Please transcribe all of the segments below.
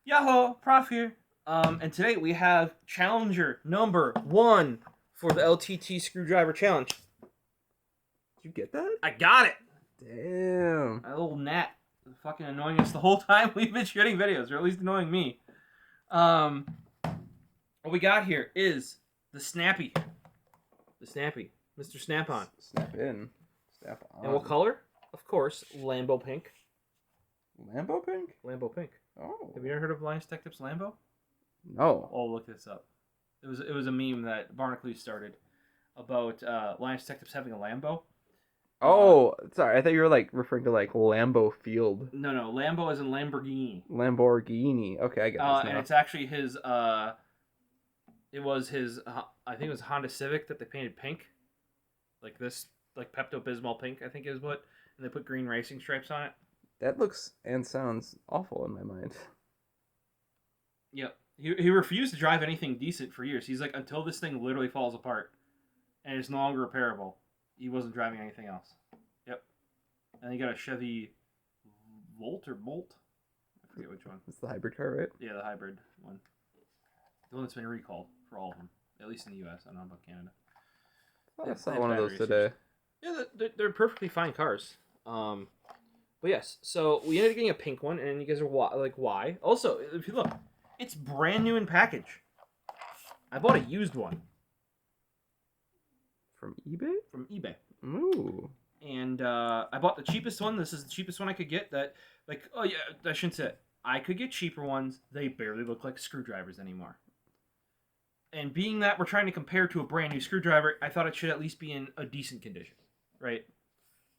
Yahoo! Prof here. And today we have challenger number 1 for the LTT Screwdriver Challenge. Did you get that? I got it! Damn. My little gnat fucking annoying us the whole time we've been shooting videos, or at least annoying me. What we got here is the Snappy. The Snappy. Mr. Snap-on. Snap in. Snap on. And what color? Of course, Lambo Pink. Lambo pink? Lambo Pink. Oh. Have you ever heard of Linus Tech Tips Lambo? No. Oh, look this up. It was a meme that Barnacle started about Linus Tech Tips having a Lambo. Oh, sorry. I thought you were like referring to like Lambo Field. No, Lambo as in Lamborghini. Lamborghini. Okay, I get this now. And it's actually his. It was his. I think it was Honda Civic that they painted pink, like this, like Pepto-Bismol pink. I think is what, and they put green racing stripes on it. That looks and sounds awful in my mind. Yep. He refused to drive anything decent for years. He's like, until this thing literally falls apart and it's no longer repairable, he wasn't driving anything else. Yep. And he got a Chevy Volt or Bolt? I forget which one. It's the hybrid car, right? Yeah, the hybrid one. The one that's been recalled for all of them. At least in the US. I don't know about Canada. I saw one of those today. Yeah, they're perfectly fine cars. But yes, so we ended up getting a pink one, and you guys are like, why? Also, if you look, it's brand new in package. I bought a used one. From eBay? From eBay. Ooh. And I bought the cheapest one. This is the cheapest one I could get. That, like, oh yeah, I shouldn't say it. I could get cheaper ones. They barely look like screwdrivers anymore. And being that we're trying to compare to a brand new screwdriver, I thought it should at least be in a decent condition, right?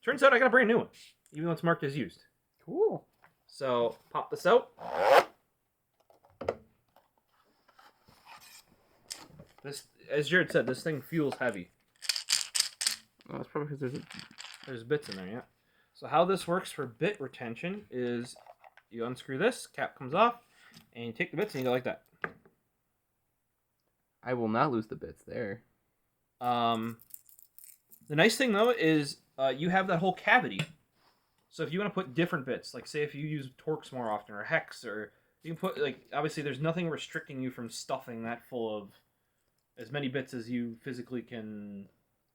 Turns out I got a brand new one, even though it's marked as used. Cool. So, pop this out. This, as Jared said, this thing feels heavy. Oh, that's probably because There's bits in there, yeah. So how this works for bit retention is you unscrew this, cap comes off, and you take the bits and you go like that. I will not lose the bits there. The nice thing, though, is you have that whole cavity. So if you want to put different bits, like say if you use Torx more often or Hex, or you can put, like, obviously there's nothing restricting you from stuffing that full of as many bits as you physically can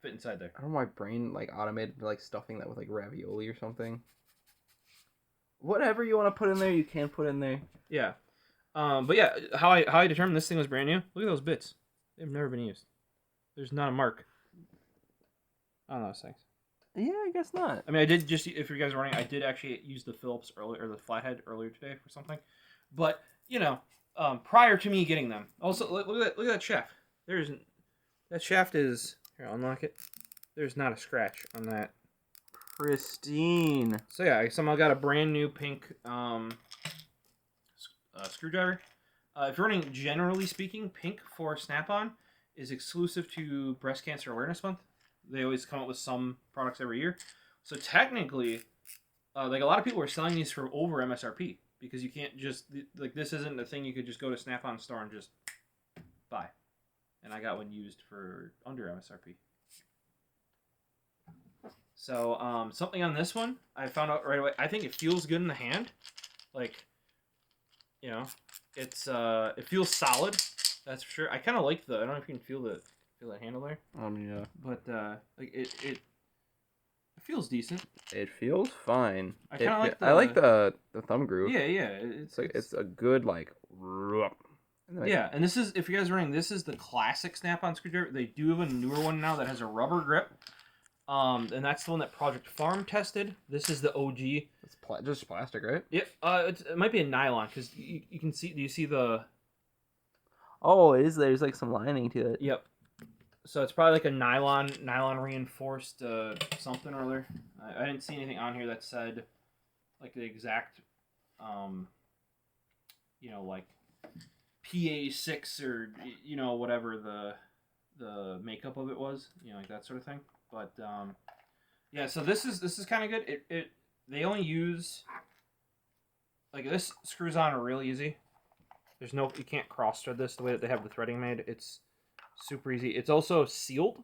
fit inside there. I don't know, my brain like automated like stuffing that with like ravioli or something. Whatever you want to put in there, you can put in there. Yeah. But yeah, how I determined this thing was brand new, look at those bits. They've never been used. There's not a mark on those things. Yeah, I guess not. I mean, I did just, if you guys are wondering, I did actually use the Phillips earlier, or the flathead earlier today for something. But, you know, prior to me getting them, also, look at that shaft. That shaft is, here, I'll unlock it. There's not a scratch on that. Pristine. So yeah, I somehow got a brand new pink screwdriver. If you're running, generally speaking, pink for Snap-on is exclusive to Breast Cancer Awareness Month. They always come up with some products every year. So technically, like a lot of people are selling these for over MSRP because you can't just, like, this isn't a thing you could just go to Snap-on store and just buy. And I got one used for under MSRP. So something on this one, I found out right away. I think it feels good in the hand. Like, you know, it's it feels solid. That's for sure. I kind of like I don't know if you can feel that handle there. Yeah. But like it feels decent. It feels fine. I kind of like I like the thumb groove. Yeah. It's a good like. Yeah, and this is, if you guys are running, this is the classic Snap-on screwdriver. They do have a newer one now that has a rubber grip. And that's the one that Project Farm tested. This is the OG. It's just plastic, right? Yep. It might be a nylon because you can see. Do you see the? Oh, it is. There's like some lining to it. Yep. So it's probably like a nylon reinforced something or other. I didn't see anything on here that said like the exact, you know, like PA6 or, you know, whatever the makeup of it was, you know, like that sort of thing. But yeah, so this is kind of good. They only use, like, this screws on real easy. You can't cross thread this the way that they have the threading made. It's super easy. It's also sealed.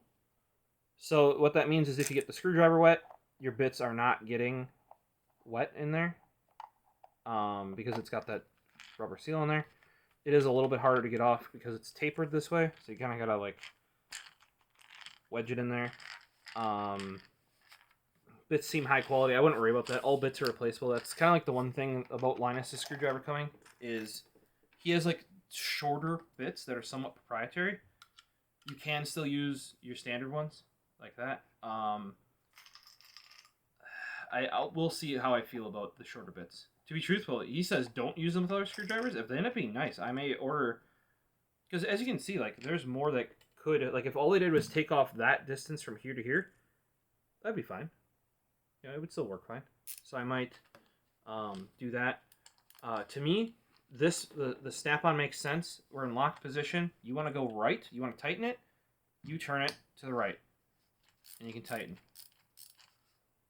So what that means is if you get the screwdriver wet, your bits are not getting wet in there. Because it's got that rubber seal in there. It is a little bit harder to get off because it's tapered this way, so you kind of gotta like wedge it in there. Bits seem high quality. I wouldn't worry about that. All bits are replaceable. That's kind of like the one thing about Linus' screwdriver coming is he has like shorter bits that are somewhat proprietary. You can still use your standard ones like that. We'll see how I feel about the shorter bits. To be truthful, he says don't use them with other screwdrivers. If they end up being nice, I may order, because as you can see, like there's more that could, like if all they did was take off that distance from here to here, that'd be fine. Yeah, it would still work fine. So I might do that. To me, the snap-on makes sense. We're in locked position. You want to go right. You want to tighten it. You turn it to the right, and you can tighten.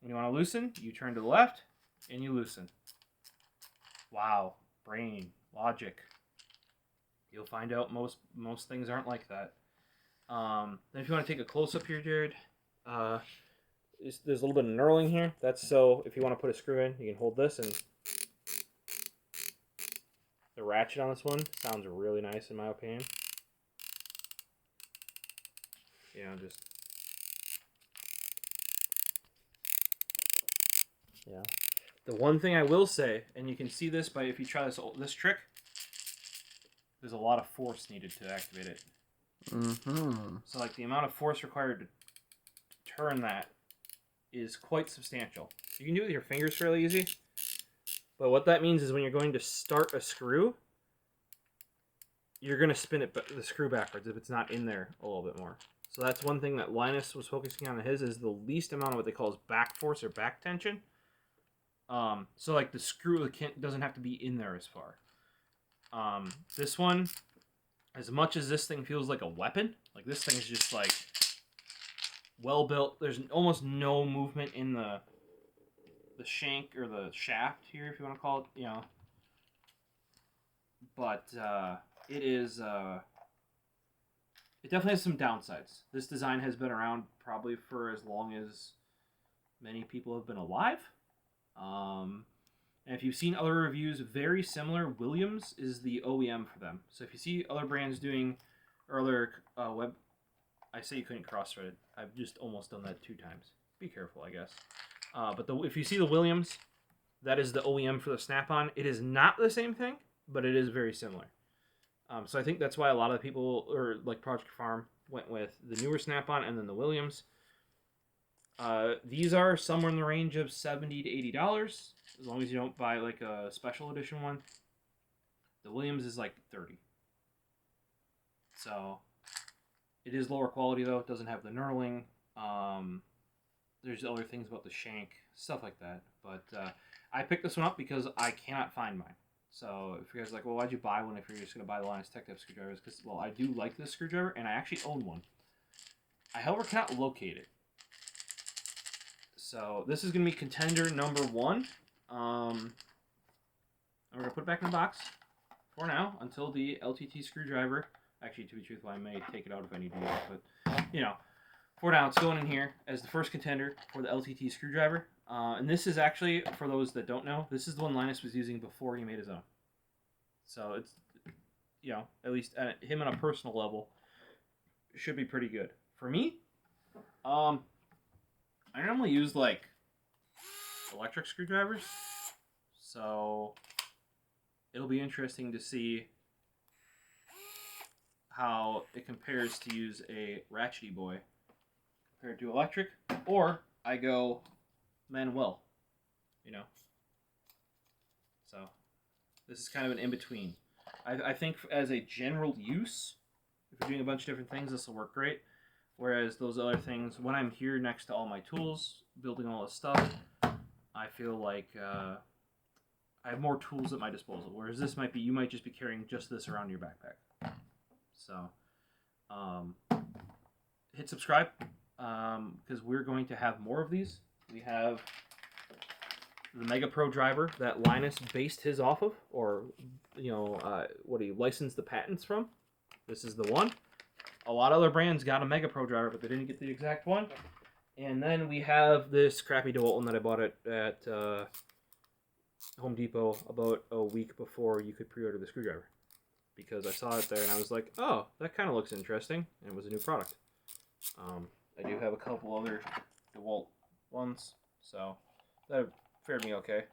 When you want to loosen, you turn to the left, and you loosen. Wow, brain, logic. You'll find out most things aren't like that. Then if you want to take a close-up here, Jared, there's a little bit of knurling here. That's so if you want to put a screw in, you can hold this, and the ratchet on this one sounds really nice in my opinion. Just the one thing I will say, and you can see this by if you try this trick, there's a lot of force needed to activate it. So like the amount of force required to turn that is quite substantial. You can do it with your fingers fairly easy, but what that means is when you're going to start a screw, you're going to spin the screw backwards if it's not in there a little bit more. So that's one thing that Linus was focusing on his, is the least amount of what they call back force or back tension. So like the screw doesn't have to be in there as far. This one, as much as this thing feels like a weapon, like this thing is just like well built. There's almost no movement in the shank or the shaft here, if you want to call it, But it is. It definitely has some downsides. This design has been around probably for as long as many people have been alive. And if you've seen other reviews, very similar, Williams is the OEM for them. So if you see other brands doing, or other I say you couldn't cross-thread it. I've just almost done that 2 times. Be careful, I guess. But if you see the Williams, that is the OEM for the Snap-on. It is not the same thing, but it is very similar. So I think that's why a lot of people, or like Project Farm, went with the newer Snap-on and then the Williams. These are somewhere in the range of $70 to $80, as long as you don't buy like a special edition one. The Williams is like $30. So it is lower quality though. It doesn't have the knurling. There's other things about the shank, stuff like that. But I picked this one up because I cannot find mine. So if you guys are like, well, why'd you buy one if you're just going to buy the Linus Tech Type screwdrivers? Because, well, I do like this screwdriver, and I actually own one. I, however, cannot locate it. So this is going to be contender number 1. I'm going to put it back in the box for now until the LTT screwdriver. Actually, to be truthful, I may take it out if I need to use it. But, for now, it's going in here as the first contender for the LTT screwdriver. And this is actually, for those that don't know, this is the one Linus was using before he made his own. So it's, at least him on a personal level, should be pretty good. For me, I normally use like electric screwdrivers, so it'll be interesting to see how it compares to use a ratchety boy compared to electric, or I go manual, So this is kind of an in-between. I think as a general use, if you're doing a bunch of different things, this will work great. Whereas those other things, when I'm here next to all my tools, building all this stuff, I feel like I have more tools at my disposal. Whereas this might be, you might just be carrying just this around your backpack. So, hit subscribe, because we're going to have more of these. We have the Megapro driver that Linus based his off of, or, what he licensed the patents from. This is the one. A lot of other brands got a Megapro driver, but they didn't get the exact one. And then we have this crappy DeWalt one that I bought at Home Depot about a week before you could pre-order the screwdriver, because I saw it there and I was like, oh, that kind of looks interesting, and it was a new product. I do have a couple other DeWalt ones, so that fared me okay.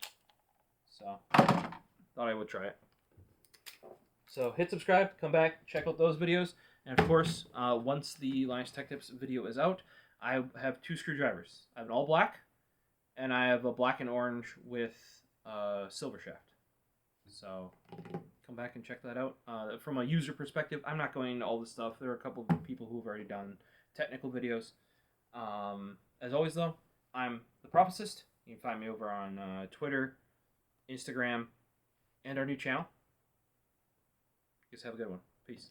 So thought I would try it. So hit subscribe, come back, check out those videos, and of course, once the Linus Tech Tips video is out, I have 2 screwdrivers. I have an all black, and I have a black and orange with silver shaft. So come back and check that out. From a user perspective, I'm not going into all this stuff. There are a couple of people who have already done technical videos. As always, though, I'm TheProfosist. You can find me over on Twitter, Instagram, and our new channel. Guys, have a good one. Peace.